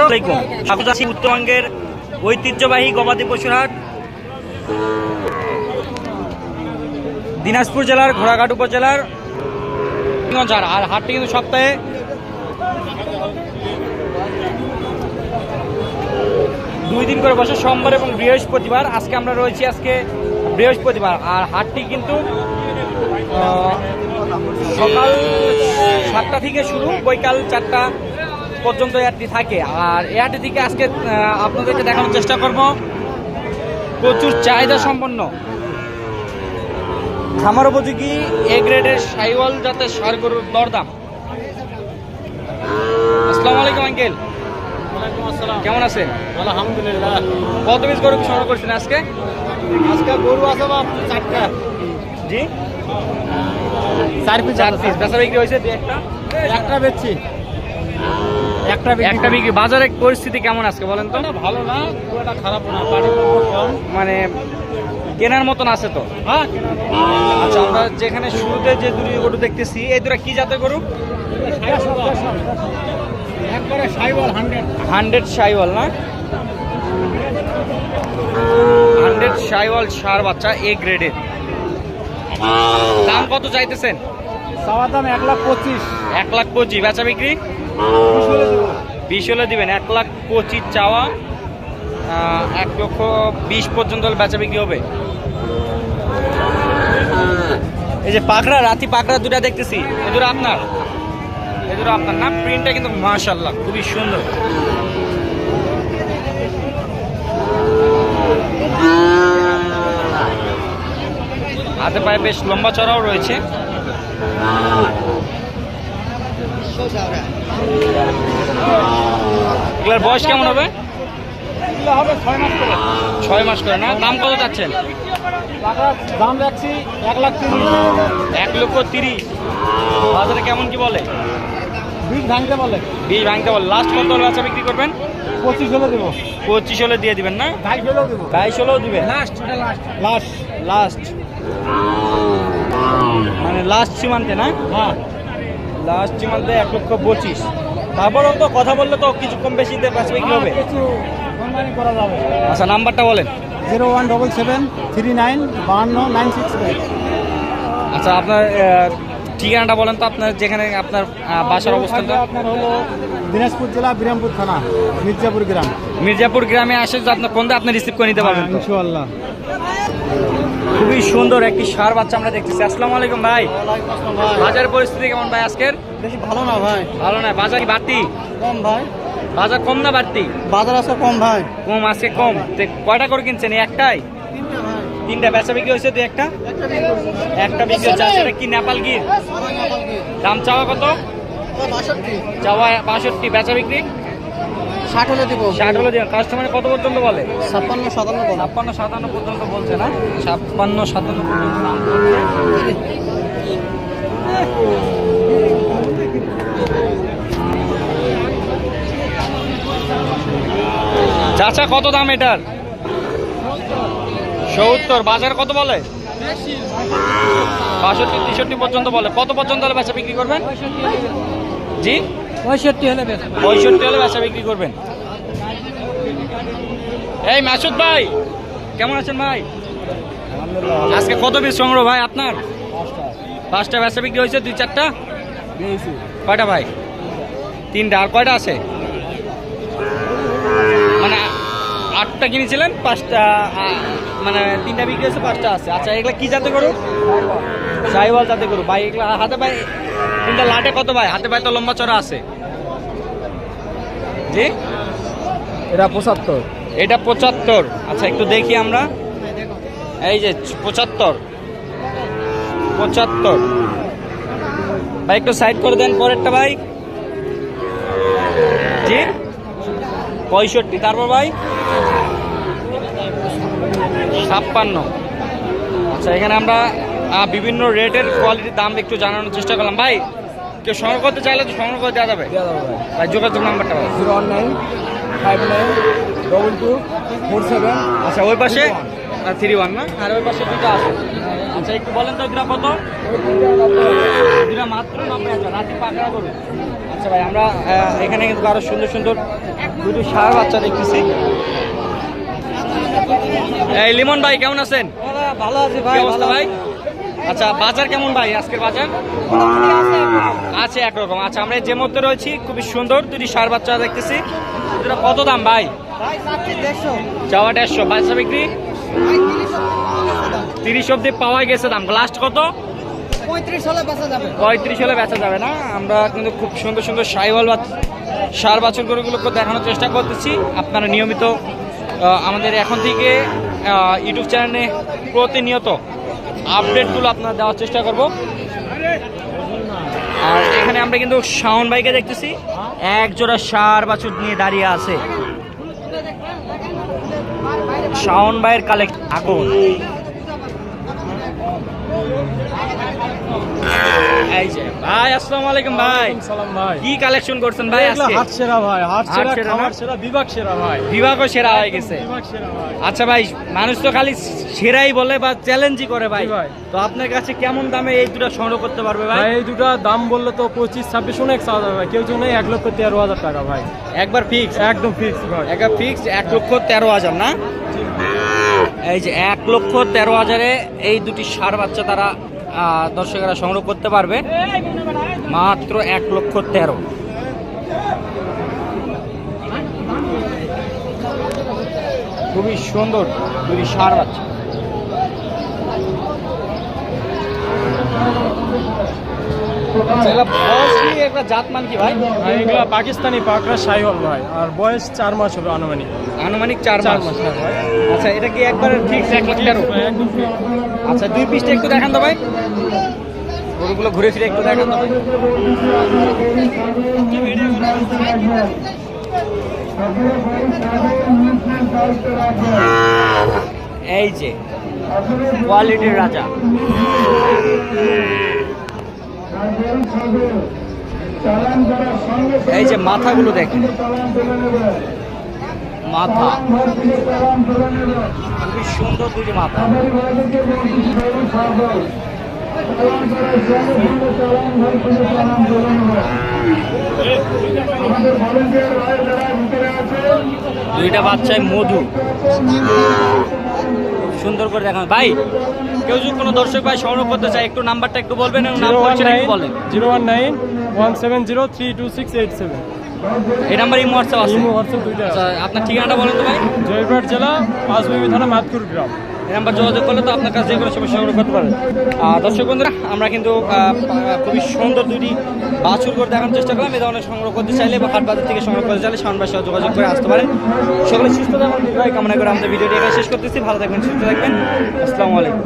দর্শক স্বাগত আছি উত্তরবঙ্গের ঐতিহ্যবাহী গবাদি পশুর হাট দিনাজপুর জেলার ঘোড়াঘাট উপজেলার আর হাটটি কিন্তু সপ্তাহে দুই দিন করে বসে, সোমবার এবং বৃহস্পতিবার। আজকে আমরা রয়েছি আজকে বৃহস্পতিবার, আর হাটটি কিন্তু সকাল 7টা থেকে শুরু, বৈকাল 4টা পর্যন্ত এই হাটটি থাকে। আর এই হাটটি থেকে আজকে আপনাদেরকে দেখানোর চেষ্টা করব প্রচুর চাহিদা সম্পন্ন খামার উপযোগী এ গ্রেডের শাহিওয়াল জাতের ষাঁড় গরুর দরদাম। আসসালামু আলাইকুম আঙ্কেল। কেমন আছেন? আলহামদুলিল্লাহ। কত পিস গরু সংগ্রহ করছেন আজকে? আজকে গরু আছে বাপ 4টা। জি, 4 পিস। বেচা বিক্রি হয়েছে একটা বেচছি, একটা বিক্রি। বাজারের পরিস্থিতি কেমন আজকে বলেন তো? ভালো না, খুব একটা খারাপ না, পানির কম, মানে কেনার মতন আছে তো? হ্যাঁ। আচ্ছা, আমরা যেখানে শুরুতে যে দুটি গরু দেখতেছি, এই দুটা কি জাতের গরু? একবারে শাহিওয়াল 100 শাহিওয়াল না? 100 শাহিওয়াল ষাঁড় বাচ্চা এ গ্রেডের। দাম কত চাইতেছেন? চাওয়া দাম 1,25,000। 1,25,000। বেচা বিক্রি 20 হলে দিবেন। 1,25,000 চাওয়া, 1,20,000 পর্যন্ত বেচা বিক্রি হবে। এই যে পাকড়া, রাতি পাকড়া দুটা দেখতেছি, এ দুটো আপনার? এ দুটো আপনার না? প্রিন্টটা কিন্তু মাশাআল্লাহ খুবই সুন্দর। হাতে পায়ে বেশ লম্বা চড়াও রয়েছে। এগুলার বয়স কেমন হবে? এগুলো হবে 6 মাস করে। 6 মাস করে না? দাম কত চাচ্ছেন? দাম রাখছি 1,30,000। 1,30,000। বাজারে কেমন কি বলে? বীজ ভাঙতে বলে। বীজ ভাঙতে বলে। লাস্ট কত হলে বাচ্চা বিক্রি করবেন? 25 হলে দেবো। 25 হলে দিয়ে দিবেন না? 22 হলেও দেবো। 22 হলেও দিবেন? লাস্ট মানে লাস্ট সীমান্তে না? হ্যাঁ। লাস্ট সীমান্তে 1,25,000। তারপরও তো কথা বললে তো কিছু কম বেশি বেচা বিক্রি হবে। কিছু সম্মানী করা যাবে। আচ্ছা, নাম্বারটা বলেন। 017739596। আচ্ছা, আপনার ঠিকানাটা বলেন তো, আপনার যেখানে আপনার বাসার অবস্থানটা। আপনার হলো দিনাজপুর জেলা বিরামপুর থানা, মির্জাপুর গ্রাম। মির্জাপুর গ্রামে আসে যে আপনার ফোন দিয়ে আপনি রিসিভ করে নিতে পারবেন। ইনশাআল্লাহ। খুবই সুন্দর একটি ষাঁড় বাচ্চা আমরা দেখতেছি। আসসালামু আলাইকুম ভাই। বাজারের পরিস্থিতি কেমন ভাই আজকের? বেশি ভালো না ভাই। ভালো না? বাজার কি বাড়তি? কম ভাই। বাজার কম না বাড়তি? বাজার আছে কম ভাই। কম, আজকে কম। কয়টা করে কিনছেন? একটাই? 3টা বেচা বিক্রি হয়েছে? তুই একটা বিক্রি হচ্ছে। এটা কি নেপাল গির? দাম চাওয়া কত? 62। চাওয়া 62, বেচা বিক্রি 60 হলে দিব। 60 হলে দিবেন। কাস্টমার কত পর্যন্ত বলে? 56-57 বল। 56-57 পর্যন্ত বলছে না? 56-57 পর্যন্ত দাম বলছে। চাচা কত দাম এটার? 70। বাজার কত বলে? 62-63 পর্যন্ত বলে। কত পর্যন্ত হলে বেচা বিক্রি করবেন? জি, 65 হলে বেশ। 65 হলে বেচা বিক্রি করবেন। এই মাসুদ ভাই, কেমন আছেন ভাই? আজকে কত পিস সংগ্রহ ভাই আপনার? 5টা বেচা বিক্রি হয়েছে। 2-4টা? কয়টা ভাই? 3টা। আর কয়টা আছে? মানে 8টা কিনেছিলেন, 5টা মানে 3টা বিক্রি হয়েছে, 5টা আছে। আচ্ছা, এগুলা কি জাতে গরু? শাহিওয়াল জাতে গরু ভাই। এগুলা হাতে পায়ে 3টা লাটে কত ভাই? হাতে পায়ে তো লম্বা চড়া আছে। জি, এটা 75। এটা 75। আচ্ছা, একটু দেখি আমরা। এই যে 75 ভাই, একটু সাইড করে দেন পরেরটা ভাই। জি, 65। তারপর ভাই 56। আচ্ছা, এখানে আমরা বিভিন্ন রেটের কোয়ালিটির দাম একটু জানানোর চেষ্টা করলাম। ভাই, কেউ সংগ্রহ করতে চাইলে তো সংগ্রহ করে দেওয়া যাবে ভাই। যোগাযোগ নাম্বারটা ভাই। 019592247। আচ্ছা, ওই পাশে 31 না? আর ওই পাশে 2টা আছে। আচ্ছা, একটু বলেন তো দুটা কত? দুটা মাত্র 90,000। রাতে পাকড়া করুন। আচ্ছা ভাই, আমরা এখানে কিন্তু আরো সুন্দর সুন্দর দুটো ষাঁড় বাচ্চা দেখতেছি। এই লিমন ভাই কেমন আছেন? ভালো আছে কি অবস্থা ভাই? আচ্ছা, বাজার কেমন ভাই? আজকের বাজার আছে একরকম। আচ্ছা, আমরা যে মধ্যে রয়েছি খুবই সুন্দর দুটি ষাঁড় বাচ্চা দেখতেছি। এটা কত দাম ভাই? চাওয়া 150, বাচ্চা বিক্রি 30 অব্দি পাওয়া গেছে। দাম লাস্ট কত? 35 হলে বেচা যাবে। 35 হলে বেচা যাবে না। আমরা কিন্তু খুব সুন্দর সুন্দর সাইওয়াল বা ষাঁড় বাছুর গরুগুলোকে দেখানোর চেষ্টা করতেছি। আপনারা নিয়মিত আমাদের এখন থেকে ইউটিউব চ্যানেলে প্রতিনিয়ত আপডেটগুলো আপনারা দেওয়ার চেষ্টা করব। আর এখানে আমরা কিন্তু শাওন ভাইকে দেখতেছি, এক জোড়া ষাঁড় বাছুর নিয়ে দাঁড়িয়ে আছে। শাওন ভাইয়ের কালেক্ট আগুন। এই যে ভাই, আসসালামু আলাইকুম ভাই। সালাম ভাই। কি কালেকশন করছেন ভাই আজকে? হাট সেরা ভাই, হাট হাট সেরা, সেরা না? খাবার সেরা, বিভাগ সেরা ভাই। বিভাগও সেরা হয়ে গেছে। বিভাগ সেরা ভাই। আচ্ছা ভাই, মানুষ তো খালি সেরাই বলে বা চ্যালেঞ্জই করে ভাই। জি ভাই। তো আপনার কাছে কেমন দামে এই দুটো সংগ্রহ করতে পারবে ভাই? ভাই এই দুটা দাম বললে তো 25-26 অনেক চাওয়া যাবে ভাই। কেউ জন্য 1,13,000 টাকা ভাই। একবার ফিক্স? একদম ফিক্স ভাই। একবার ফিক্স 1,13,000 না? এই যে 1,13,000-এ এই দুটি ষাঁড় বাচ্চা তারা দর্শকেরা সংগ্রহ করতে পারবে মাত্র 1,13,000। খুবই সুন্দর দুটি ষাঁড় বাচ্চা। একটা জাতমান কি ভাই? ভাই এগুলা পাকিস্তানি পাকড়া শাহিওয়াল ভাই, আর বয়স 4 মাস হবে আনুমানিক। আনুমানিক 4 মাস। হ্যাঁ ভাই। আচ্ছা, এটা কি একবার ফিক্স 1,13,000? একদম fix। আচ্ছা, দুই পিসটা একটু দেখান তো ভাই, গরুগুলো ঘুরে ফিরে একটু দেখান তো ভাই। এই যে কোয়ালিটির রাজা। এই যে মাথাগুলো দেখেন, মাথা খুবই সুন্দর দুটি মাথা। দুইটা বাচ্চায় মধু সুন্দর করে দেখান ভাই। কেউ যদি কোনো দর্শক ভাই সংগ্রহ করতে চায়, একটু নাম্বারটা একটু বলবেন এবং নাম পরিচয় একটু বলেন। 019-170-32687। এই নাম্বার ইমো হোয়াটসঅ্যাপ আছে? ইমো হোয়াটসঅ্যাপ দুইটা আছে। আচ্ছা, আপনার ঠিকানাটা বলেন তো ভাই। জয়পুরহাট জেলা, পাঁচবিবি থানা, মাতকুর গ্রাম। এই নাম্বার যোগাযোগ করলে তো আপনার কাছে যে কোনো সময় সংগ্রহ করতে পারবেন। দর্শক বন্ধুরা, আমরা কিন্তু খুবই সুন্দর দুটি বাছুর করে দেখানোর চেষ্টা করলাম। এই ধরনের সংগ্রহ করতে চাইলে বা হাট বাজার থেকে সংগ্রহ করতে চাইলে শাওনভাইয়ের সাথে যোগাযোগ করে আসতে পারেন। সকলে সুস্থ থাকুন, দীর্ঘায়ু কামনা করে আমাদের ভিডিওটি এখানে শেষ করতেছি। ভালো থাকবেন, সুস্থ থাকবেন। আসসালামু আলাইকুম।